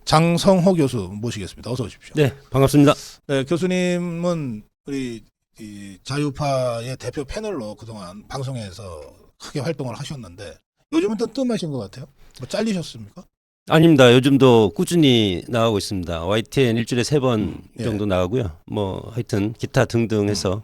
장성호 교수 모시겠습니다. 어서 오십시오. 네, 반갑습니다. 네, 교수님은 우리 이 자유파의 대표 패널로 그동안 방송에서 크게 활동을 하셨는데 요즘은 또 뜸하신 것 같아요. 뭐 잘리셨습니까? 아닙니다. 요즘도 꾸준히 나가고 있습니다. YTN 일주일에 3번 예. 정도 나가고요. 뭐 하여튼 기타 등등 해서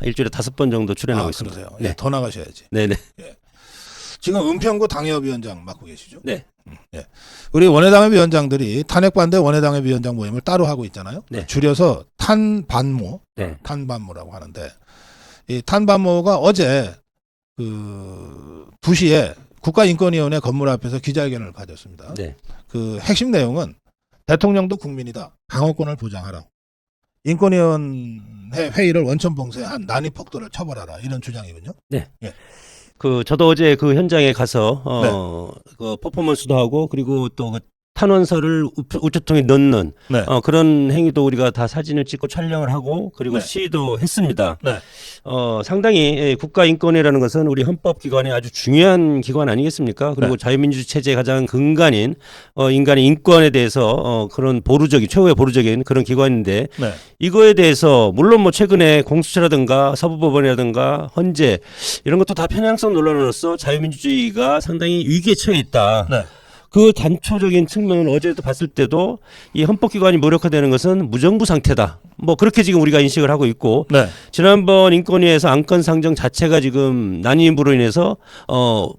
일주일에 5번 정도 출연하고 있습니다. 그러세요. 네. 예, 더 나가셔야지. 네네. 지금 은평구 당협위원장 맡고 계시죠? 네. 예. 우리 원외당협위원장들이 탄핵 반대 원외당협위원장 모임을 따로 하고 있잖아요. 네. 줄여서 탄반모, 네. 탄반모라고 하는데 이 탄반모가 어제 그 2시에 국가인권위원회 건물 앞에서 기자회견을 가졌습니다. 네. 그 핵심 내용은 대통령도 국민이다. 방어권을 보장하라. 인권위원회 회의를 원천 봉쇄한 난입 폭도를 처벌하라. 이런 주장이군요. 그 저도 어제 그 현장에 가서 그 퍼포먼스도 하고 그리고 또 그 탄원서를 우체통에 넣는 네. 그런 행위도 우리가 다 사진을 찍고 촬영을 하고 그리고 네. 시위도 했습니다. 네. 상당히 국가인권위라는 것은 우리 헌법기관의 아주 중요한 기관 아니겠습니까? 그리고 네. 자유민주 체제의 가장 근간인 인간의 인권에 대해서 그런 보루적인 최후의 보루적인 그런 기관인데 네. 이거에 대해서 물론 뭐 최근에 공수처라든가 서부법원이라든가 헌재 이런 것도 다 편향성 논란으로서 자유민주주의가 상당히 위기에 처해 있다. 네. 그 단초적인 측면을 어제도 봤을 때도 이 헌법기관이 무력화되는 것은 무정부 상태다. 뭐 그렇게 지금 우리가 인식을 하고 있고 네. 지난번 인권위에서 안건 상정 자체가 지금 난임으로 인해서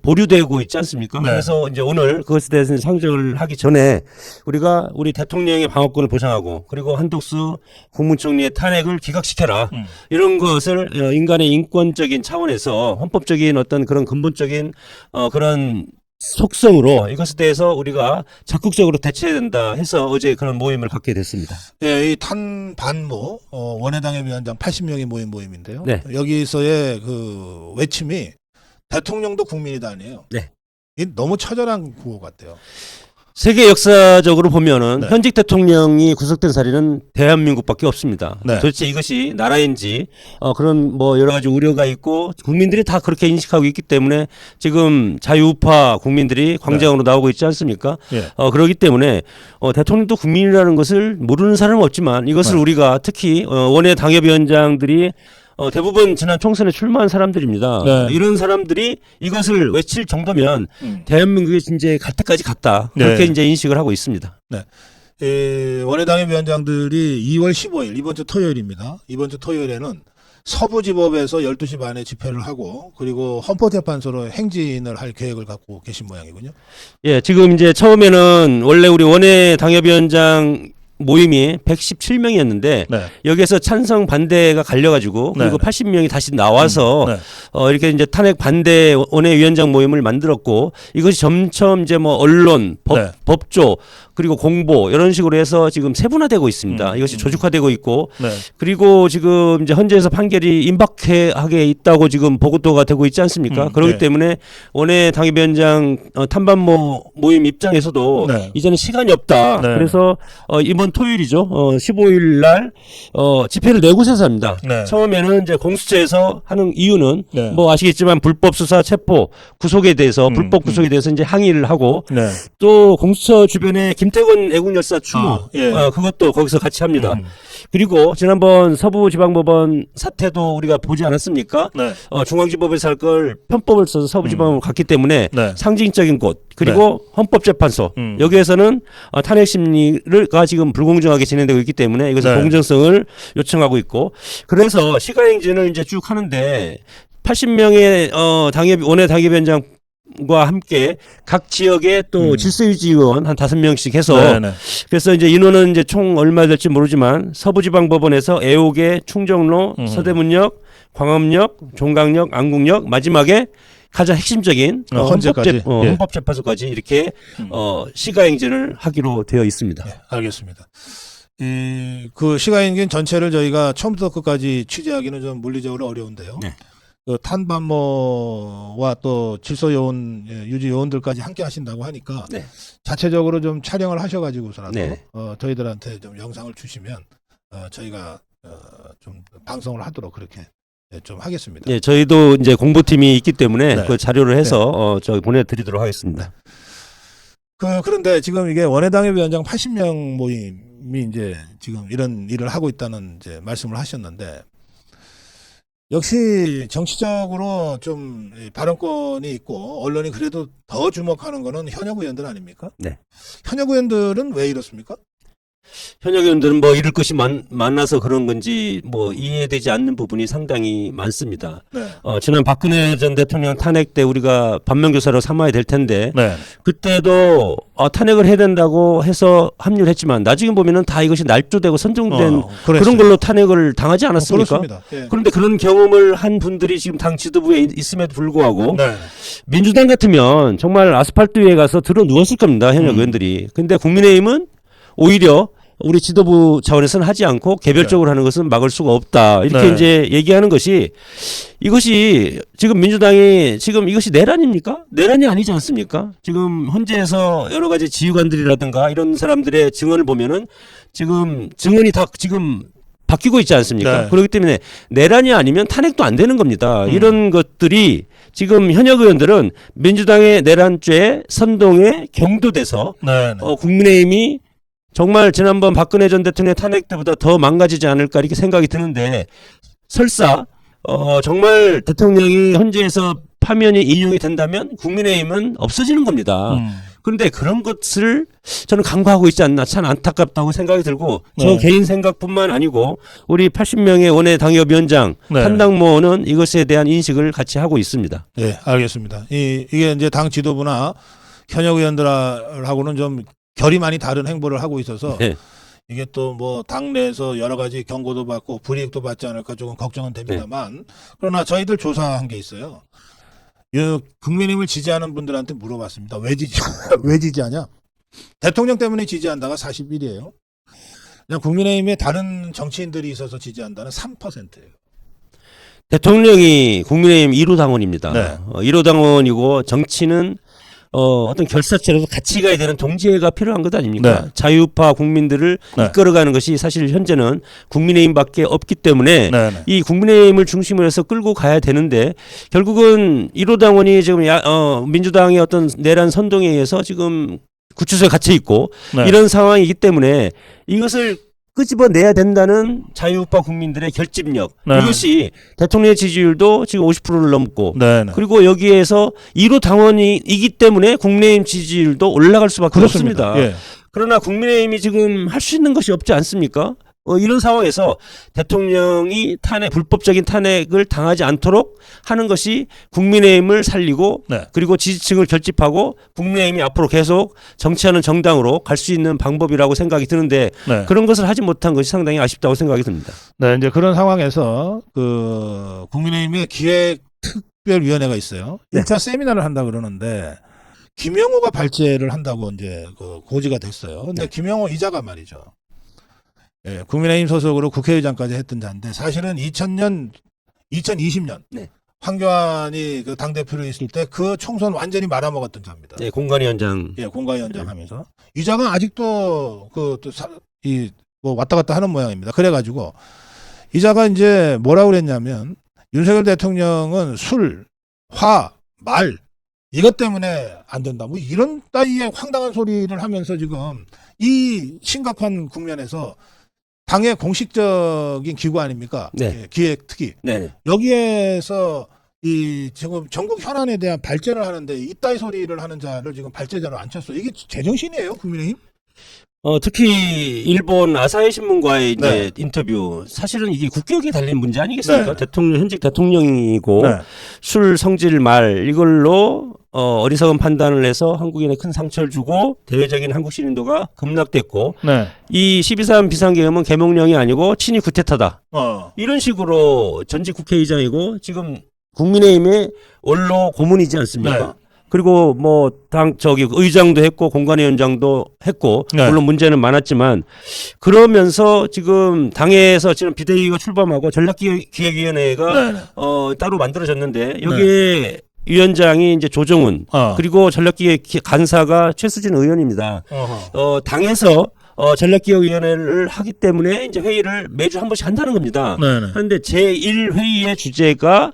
보류되고 있지 않습니까? 네. 그래서 이제 오늘 그것에 대해서 상정을 하기 전에 우리가 우리 대통령의 방어권을 보장하고 그리고 한독수 국무총리의 탄핵을 기각시켜라. 이런 것을 인간의 인권적인 차원에서 헌법적인 어떤 그런 근본적인 그런 속성으로 이것에 대해서 우리가 적극적으로 대처해야 된다 해서 어제 그런 모임을 갖게 됐습니다. 예, 이 탄반모 원외당협위원장 80명이 모인 모임인데요. 네. 여기서의 그 외침이 대통령도 국민이다 아니에요. 네. 이 너무 처절한 구호 같아요. 세계 역사적으로 보면은 네. 현직 대통령이 구속된 사례는 대한민국밖에 없습니다. 네. 도대체 이것이 나라인지 그런 뭐 여러 가지 우려가 있고 국민들이 다 그렇게 인식하고 있기 때문에 지금 자유우파 국민들이 광장으로 나오고 있지 않습니까? 예. 그렇기 때문에 대통령도 국민이라는 것을 모르는 사람은 없지만 이것을 네. 우리가 특히 원외 당협위원장들이 대부분 지난 총선에 출마한 사람들입니다. 네. 이런 사람들이 이것을 외칠 정도면 대한민국이 이제 갈 때까지 갔다. 그렇게 네. 이제 인식을 하고 있습니다. 원외당협위원장들이 2월 15일 이번 주 토요일입니다. 이번 주 토요일에는 서부지법에서 12시 반에 집회를 하고 그리고 헌법재판소로 행진을 할 계획을 갖고 계신 모양이군요. 예, 지금 이제 처음에는 원래 우리 원외 당협위원장 모임이 117명이었는데 네. 여기에서 찬성 반대가 갈려가지고 그리고 네. 80명이 다시 나와서 네. 이렇게 이제 탄핵 반대 원외위원장 모임을 만들었고 이것이 점점 이제 뭐 언론, 네. 법조 그리고 공보 이런 식으로 해서 지금 세분화되고 있습니다. 이것이 조직화되고 있고 네. 그리고 지금 이제 헌재에서 판결이 임박하게 있다고 지금 보고가 되고 있지 않습니까? 그렇기 네. 때문에 원외 당협위원장 탄반모 모임 입장에서도 네. 이제는 시간이 없다. 네. 그래서 이번 토요일이죠. 15일 날 집회를 네 곳에서 합니다. 네. 처음에는 이제 공수처에서 하는 이유는 네. 뭐 아시겠지만 불법 수사 체포 구속에 대해서 불법 구속에 대해서 이제 항의를 하고 네. 또 공수처 주변에 김태권 애국열사 추모 예. 그것도 거기서 같이 합니다. 그리고 지난번 서부지방법원 사태도 우리가 보지 않았습니까? 네. 중앙지법에서 할 걸 편법을 써서 서부지방으로 갔기 때문에 네. 상징적인 곳 그리고 헌법재판소 여기에서는 탄핵 심리가 지금 불공정하게 진행되고 있기 때문에 이것을 네. 공정성을 요청하고 있고 그래서 시가행진을 이제 쭉 하는데 80명의 원외 당협위원장 과 함께 각 지역에 또 질서유지위원 한 5명씩 해서 네네. 그래서 이제 인원은 이제 총 얼마 될지 모르지만 서부지방법원에서 애옥에 충정로 서대문역 광화문역 종강역 안국역 마지막에 가장 핵심적인 헌재까지. 헌법재판소까지 이렇게 시가행진을 하기로 되어 있습니다. 네, 알겠습니다. 그 시가행진 전체를 저희가 처음부터 끝까지 취재하기는 좀 물리적으로 어려운데요. 네. 그 탄반모와 또 질서요원 유지 요원들까지 함께 하신다고 하니까 네. 자체적으로 좀 촬영을 하셔가지고서라도 네. 저희들한테 좀 영상을 주시면 저희가 좀 방송을 하도록 그렇게 좀 하겠습니다. 예, 저희도 이제 공보팀이 있기 때문에 네. 그 자료를 해서 저희 보내드리도록 하겠습니다. 그런데 지금 이게 원외당협위원장 80명 모임이 이제 지금 이런 일을 하고 있다는 이제 말씀을 하셨는데, 역시 정치적으로 좀 발언권이 있고 언론이 그래도 더 주목하는 거는 현역 의원들 아닙니까? 네. 현역 의원들은 왜 이렇습니까? 현역 의원들은 뭐 이럴 것이 많아서 그런 건지 뭐 이해되지 않는 부분이 상당히 많습니다. 네. 지난 박근혜 전 대통령 탄핵 때 우리가 반면교사로 삼아야 될 텐데 네. 그때도 탄핵을 해야 된다고 해서 합류를 했지만 나중에 보면은 다 이것이 날조되고 선정된 그런 걸로 탄핵을 당하지 않았습니까? 그렇습니다. 예. 그런데 그런 경험을 한 분들이 지금 당 지도부에 있음에도 불구하고 네. 민주당 같으면 정말 아스팔트 위에 가서 들어 누웠을 겁니다. 현역 의원들이. 근데 국민의힘은 오히려 우리 지도부 차원에서는 하지 않고 개별적으로 하는 것은 막을 수가 없다. 이렇게 네. 이제 얘기하는 것이 이것이 지금 민주당이 지금 이것이 내란입니까? 내란이 아니지 않습니까? 지금 헌재에서 여러 가지 지휘관들이라든가 이런 사람들의 증언을 보면은 지금 증언이 다 지금 바뀌고 있지 않습니까? 네. 그렇기 때문에 내란이 아니면 탄핵도 안 되는 겁니다. 이런 것들이 지금 현역 의원들은 민주당의 내란죄 선동에 경도돼서 네. 국민의힘이 정말 지난번 박근혜 전 대통령 탄핵 때보다 더 망가지지 않을까 이렇게 생각이 드는데 설사 정말 대통령이 헌재에서 파면이 인용이 된다면 국민의힘은 없어지는 겁니다. 그런데 그런 것을 저는 간과하고 있지 않나 참 안타깝다고 생각이 들고 저 개인 생각뿐만 아니고 우리 80명의 원외 당협위원장 한당모는 이것에 대한 인식을 같이 하고 있습니다. 네, 알겠습니다. 이게 이제 당 지도부나 현역 의원들하고는 좀 결이 많이 다른 행보를 하고 있어서 네. 이게 또 뭐 당내에서 여러 가지 경고도 받고 불이익도 받지 않을까 조금 걱정은 됩니다만 그러나 저희들 조사한 게 있어요. 국민의힘을 지지하는 분들한테 물어봤습니다. 왜 지지하냐? 대통령 때문에 지지한다가 41이에요. 그냥 국민의힘에 다른 정치인들이 있어서 지지한다는 3%예요. 대통령이 국민의힘 1호 당원입니다. 네. 1호 당원이고 정치는 어떤 결사체로서 같이 가야 되는 동지애가 필요한 것 아닙니까? 네. 자유파 국민들을 이끌어가는 것이 사실 현재는 국민의힘밖에 없기 때문에 이 국민의힘을 중심으로 해서 끌고 가야 되는데 결국은 1호 당원이 지금 민주당의 어떤 내란 선동에 의해서 지금 구치소에 갇혀 있고 이런 상황이기 때문에 이것을 끄집어내야 된다는 자유파 국민들의 결집력 이것이 대통령의 지지율도 지금 50%를 넘고 그리고 여기에서 1호 당원이기 때문에 국민의힘 지지율도 올라갈 수밖에 없습니다. 예. 그러나 국민의힘이 지금 할 수 있는 것이 없지 않습니까? 이런 상황에서 대통령이 불법적인 탄핵을 당하지 않도록 하는 것이 국민의힘을 살리고 그리고 지지층을 결집하고 국민의힘이 앞으로 계속 정치하는 정당으로 갈 수 있는 방법이라고 생각이 드는데 그런 것을 하지 못한 것이 상당히 아쉽다고 생각이 듭니다. 네, 이제 그런 상황에서 국민의힘의 기획특별위원회가 있어요. 1차 세미나를 한다 그러는데 김영호가 발제를 한다고 이제 고지가 됐어요. 근데 김영호 이자가 말이죠. 예, 국민의힘 소속으로 국회의장까지 했던 자인데 사실은 2020년 황교안이 당대표로 있을 때 그 총선 완전히 말아먹었던 자입니다. 네, 공관위원장. 예, 공관위원장 하면서 이자가 아직도 뭐 왔다 갔다 하는 모양입니다. 그래가지고 이자가 이제 뭐라고 그랬냐면 윤석열 대통령은 술, 화, 말 이것 때문에 안 된다. 뭐 이런 따위의 황당한 소리를 하면서 지금 이 심각한 국면에서 당의 공식적인 기구 아닙니까? 예, 기획특위. 여기에서 지금 전국 현안에 대한 발제를 하는데 이따위 소리를 하는 자를 지금 발제자로 앉혔어. 이게 제정신이에요, 국민의힘? 특히 일본 아사히 신문과의 이제 인터뷰 사실은 이게 국격에 달린 문제 아니겠습니까? 현직 대통령이고 술 성질 말 이걸로 어리석은 판단을 해서 한국인에 큰 상처를 주고 대외적인 한국 신인도가 급락됐고 이 12.3 비상계엄은 계명령이 아니고 친위 구태타다. 이런 식으로 전직 국회의장이고 지금 국민의힘의 원로 고문이지 않습니까? 그리고 뭐 의장도 했고 공관위원장도 했고 물론 문제는 많았지만 그러면서 지금 당에서 지금 비대위가 출범하고 전략기획위원회가 따로 만들어졌는데 여기에 위원장이 이제 조정훈 그리고 전략기획 간사가 최수진 의원입니다. 당에서 전략기획위원회를 하기 때문에 이제 회의를 매주 한 번씩 한다는 겁니다. 그런데 제1회의의 주제가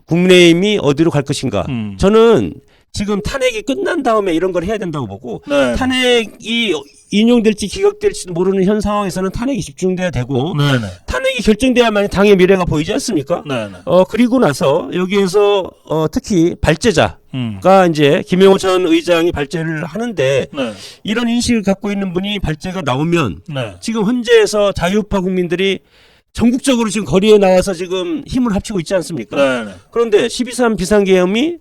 국민의힘이 어디로 갈 것인가. 저는 지금 탄핵이 끝난 다음에 이런 걸 해야 된다고 보고 네. 탄핵이 인용될지 기각될지도 모르는 현 상황에서는 탄핵이 집중돼야 되고 네네. 탄핵이 결정돼야만 당의 미래가 보이지 않습니까? 네네. 그리고 나서 여기에서 특히 발제자가 이제 김영호 전 의장이 발제를 하는데 네. 이런 인식을 갖고 있는 분이 발제가 나오면 네. 지금 헌재에서 자유우파 국민들이 전국적으로 지금 거리에 나와서 지금 힘을 합치고 있지 않습니까? 네네. 그런데 12.3 비상계엄이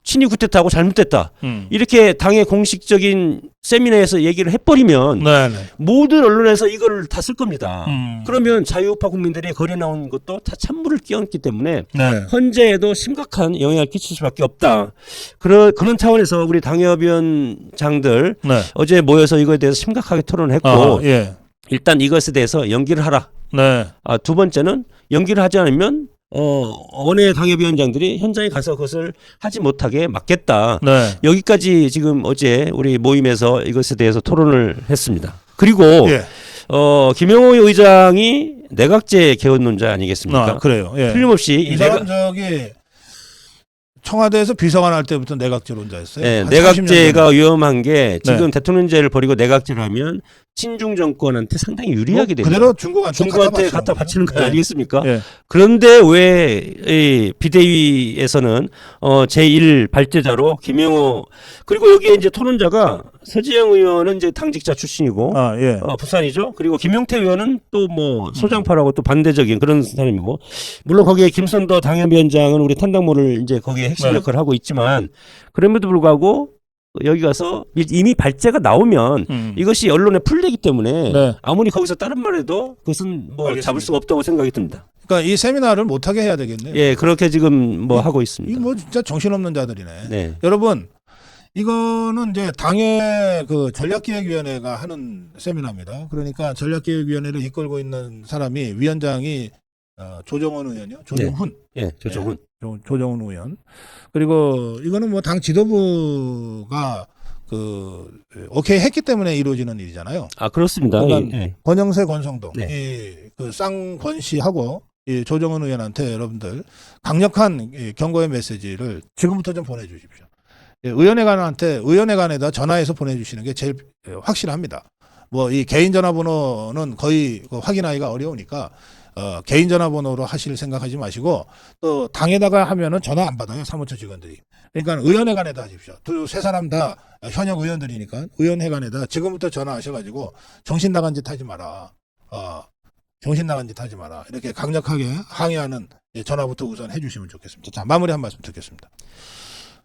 친위 구태타하고 잘못됐다. 이렇게 당의 공식적인 세미나에서 얘기를 해버리면 네네. 모든 언론에서 이걸 다 쓸 겁니다. 음. 그러면 자유우파 국민들이 거리에 나온 것도 다 찬물을 끼얹기 때문에 네. 헌재에도 심각한 영향을 끼칠 수밖에 없다. 그런 차원에서 우리 당협위원장들 네. 어제 모여서 이거에 대해서 심각하게 토론을 했고 아, 예. 일단 이것에 대해서 연기를 하라. 네. 두 번째는 연기를 하지 않으면 원외 당협위원장들이 현장에 가서 그것을 하지 못하게 막겠다. 네. 여기까지 지금 어제 우리 모임에서 이것에 대해서 토론을 했습니다. 그리고 예. 김영호 의장이 내각제 개헌론자 아니겠습니까? 아, 그래요. 예. 틀림없이 이 사람 저기 청와대에서 비서관 할 때부터 내각제론자였어요. 네, 한 30년 내각제가 전에. 위험한 게 지금 네. 대통령제를 버리고 내각제를 하면 친중 정권한테 상당히 유리하게 됩니다. 그대로 중국한테 중국한테 갖다 바치는 거 네. 아니겠습니까? 예. 그런데 왜 이 비대위에서는 제1 발제자로 김영호 그리고 여기에 이제 토론자가 서지영 의원은 이제 당직자 출신이고 아, 예. 부산이죠. 그리고 김용태 의원은 또 뭐 소장파라고 또 반대적인 그런 사람이고 물론 거기에 김선도 당협위원장은 우리 탄당모를 이제 거기에 핵심 네. 역할을 하고 있지만 그럼에도 불구하고 여기 가서 이미 발제가 나오면 이것이 언론에 풀리기 때문에 네. 아무리 거기서 다른 말해도 그것은 뭐 알겠습니다. 잡을 수가 없다고 생각이 듭니다. 그러니까 이 세미나를 못하게 해야 되겠네요. 예, 그렇게 지금 뭐 하고 있습니다. 이 뭐 진짜 정신없는 자들이네. 네. 여러분, 이거는 이제 당의 그 전략기획위원회가 하는 세미나입니다. 그러니까 전략기획위원회를 이끌고 있는 사람이 위원장이 조정원 의원이요. 조정훈. 예, 조정훈. 조정훈 의원. 그리고 이거는 뭐 당 지도부가 오케이 했기 때문에 이루어지는 일이잖아요. 아, 그렇습니다. 그러니까 예. 권영세, 권성동, 네. 그 쌍권 씨하고 이 조정은 의원한테 여러분들 강력한 이 경고의 메시지를 지금부터 좀 보내주십시오. 의원회관에다 전화해서 보내주시는 게 제일 확실합니다. 뭐 이 개인 전화번호는 거의 확인하기가 어려우니까 개인 전화번호로 하실 생각하지 마시고 또 당에다가 하면은 전화 안 받아요 사무처 직원들이. 그러니까 의원회관에다 하십시오. 세 사람 다 현역 의원들이니까 의원회관에다 지금부터 전화하셔가지고 정신 나간 짓 하지 마라. 정신 나간 짓 하지 마라. 이렇게 강력하게 항의하는 전화부터 우선 해주시면 좋겠습니다. 자, 마무리 한 말씀 듣겠습니다.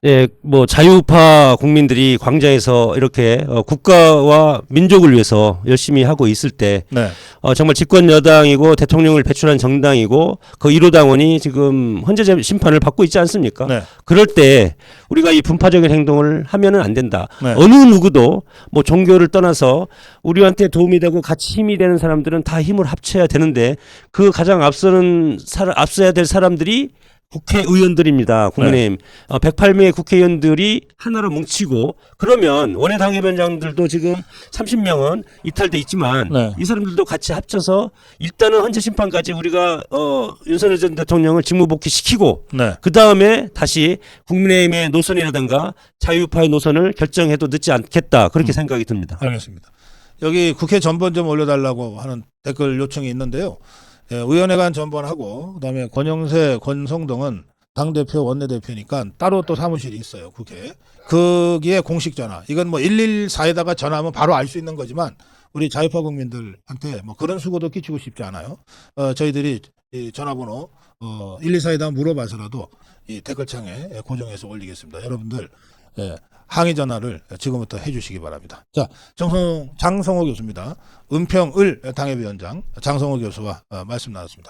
예, 뭐 자유우파 국민들이 광장에서 이렇게 국가와 민족을 위해서 열심히 하고 있을 때 네. 정말 집권 여당이고 대통령을 배출한 정당이고 그 1호 당원이 지금 헌재 심판을 받고 있지 않습니까? 네. 그럴 때 우리가 이 분파적인 행동을 하면은 안 된다. 네. 어느 누구도 뭐 종교를 떠나서 우리한테 도움이 되고 같이 힘이 되는 사람들은 다 힘을 합쳐야 되는데 그 가장 앞서야 될 사람들이 국회의원들입니다. 국민의힘 108명의 국회의원들이 하나로 뭉치고 그러면 원외 당협위원장들도 지금 30명은 이탈돼 있지만 네. 이 사람들도 같이 합쳐서 일단은 헌재 심판까지 우리가 윤석열 전 대통령을 직무복귀시키고 네. 그 다음에 다시 국민의힘의 노선이라든가 자유파의 노선을 결정해도 늦지 않겠다 그렇게 생각이 듭니다. 알겠습니다. 여기 국회 전번 좀 올려달라고 하는 댓글 요청이 있는데요. 예, 의원회관 전번하고 그다음에 권영세, 권성동은 당대표, 원내대표니까 따로 또 사무실이 있어요. 국회에. 거기에 공식 전화. 이건 뭐 114에다가 전화하면 바로 알 수 있는 거지만 우리 자유파 국민들한테 뭐 그런 수고도 끼치고 싶지 않아요. 저희들이 이 전화번호 124에다 물어봐서라도 이 댓글창에 고정해서 올리겠습니다. 여러분들 항의 전화를 지금부터 해주시기 바랍니다. 자, 장성호 교수입니다. 은평을 당협위원장 장성호 교수와 말씀 나눴습니다.